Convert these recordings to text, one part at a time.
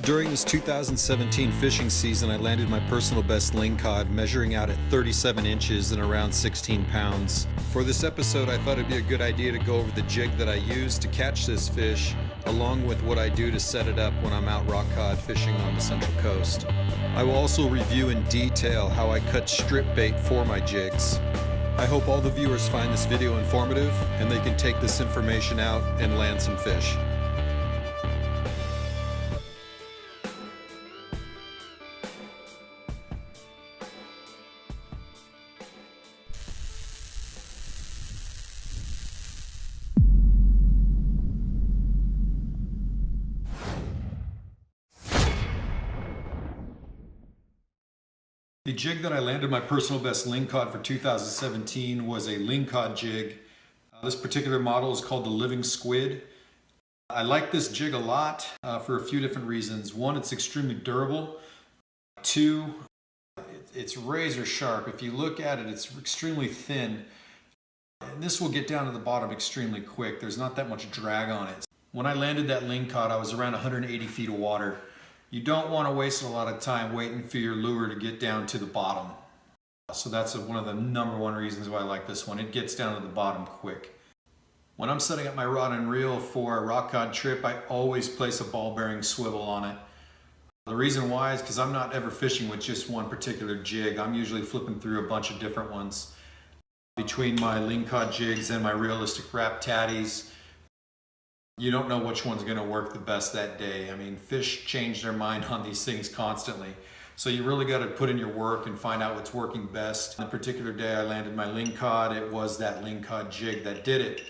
During this 2017 fishing season, I landed my personal best lingcod, measuring out at 37 inches and around 16 pounds. For this episode, I thought it'd be a good idea to go over the jig that I use to catch this fish, along with what I do to set it up when I'm out rock cod fishing on the Central Coast. I will also review in detail how I cut strip bait for my jigs. I hope all the viewers find this video informative and they can take this information out and land some fish. The jig that I landed my personal best lingcod for 2017 was a lingcod jig. This particular model is called the Living Squid. I like this jig a lot for a few different reasons. One, it's extremely durable. Two, it's razor sharp. If you look at it, it's extremely thin. And this will get down to the bottom extremely quick. There's not that much drag on it. When I landed that lingcod, I was around 180 feet of water. You don't want to waste a lot of time waiting for your lure to get down to the bottom. So that's one of the number one reasons why I like this one. It gets down to the bottom quick. When I'm setting up my rod and reel for a rock cod trip, I always place a ball bearing swivel on it. The reason why is because I'm not ever fishing with just one particular jig. I'm usually flipping through a bunch of different ones. Between my lingcod jigs and my realistic wrap tatties, you don't know which one's going to work the best that day. I mean, fish change their mind on these things constantly. So you really got to put in your work and find out what's working best. On a particular day I landed my lingcod, it was that lingcod jig that did it.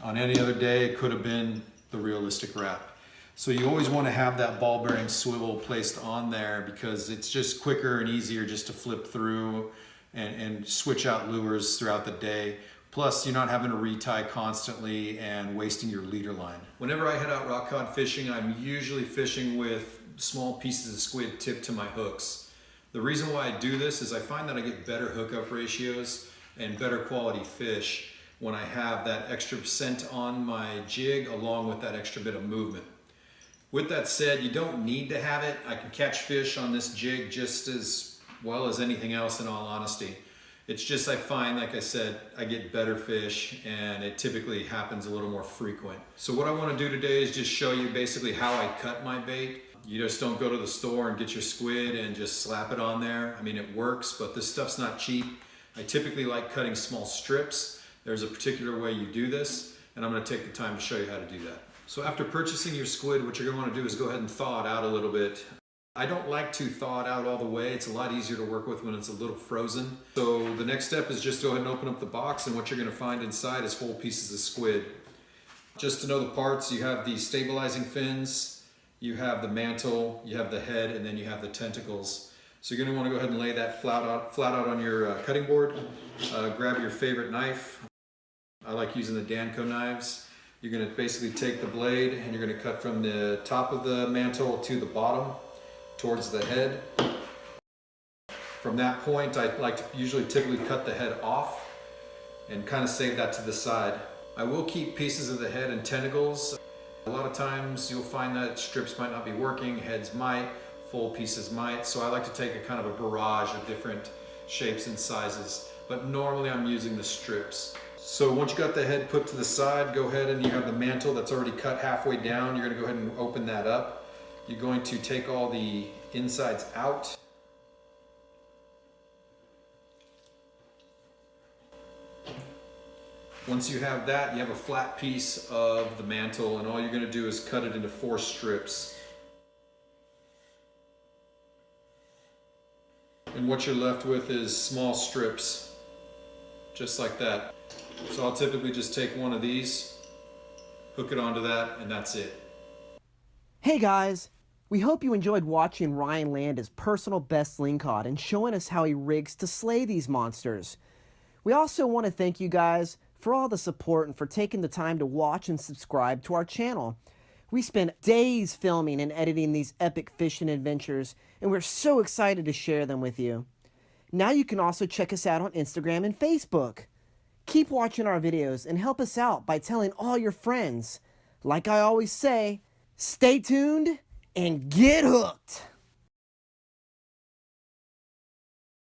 On any other day, it could have been the realistic wrap. So you always want to have that ball bearing swivel placed on there because it's just quicker and easier just to flip through and switch out lures throughout the day. Plus, you're not having to retie constantly and wasting your leader line. Whenever I head out rock cod fishing, I'm usually fishing with small pieces of squid tipped to my hooks. The reason why I do this is I find that I get better hookup ratios and better quality fish when I have that extra scent on my jig along with that extra bit of movement. With that said, you don't need to have it. I can catch fish on this jig just as well as anything else, in all honesty. It's just I find, like I said, I get better fish and it typically happens a little more frequent. So what I want to do today is just show you basically how I cut my bait. You just don't go to the store and get your squid and just slap it on there. I mean, it works, but this stuff's not cheap. I typically like cutting small strips. There's a particular way you do this, and I'm going to take the time to show you how to do that. So after purchasing your squid, what you're going to want to do is go ahead and thaw it out a little bit. I don't like to thaw it out all the way. It's a lot easier to work with when it's a little frozen. So the next step is just go ahead and open up the box, and what you're going to find inside is whole pieces of squid. Just to know the parts, you have the stabilizing fins, you have the mantle, you have the head, and then you have the tentacles. So you're going to want to go ahead and lay that flat out on your cutting board. Grab your favorite knife. I like using the Danco knives. You're going to basically take the blade and you're going to cut from the top of the mantle to the bottom towards the head. From that point, I like to usually typically cut the head off and kind of save that to the side. I will keep pieces of the head and tentacles. A lot of times you'll find that strips might not be working, heads might, full pieces might, so I like to take a kind of a barrage of different shapes and sizes, but normally I'm using the strips. So once you got the head put to the side, go ahead and you have the mantle that's already cut halfway down. You're going to go ahead and open that up. You're going to take all the insides out. Once you have that, you have a flat piece of the mantle, and all you're going to do is cut it into 4 strips. And what you're left with is small strips, just like that. So I'll typically just take one of these, hook it onto that, and that's it. Hey guys! We hope you enjoyed watching Ryan land his personal best lingcod and showing us how he rigs to slay these monsters. We also want to thank you guys for all the support and for taking the time to watch and subscribe to our channel. We spend days filming and editing these epic fishing adventures, and we're so excited to share them with you. Now you can also check us out on Instagram and Facebook. Keep watching our videos and help us out by telling all your friends. Like I always say, stay tuned and get hooked.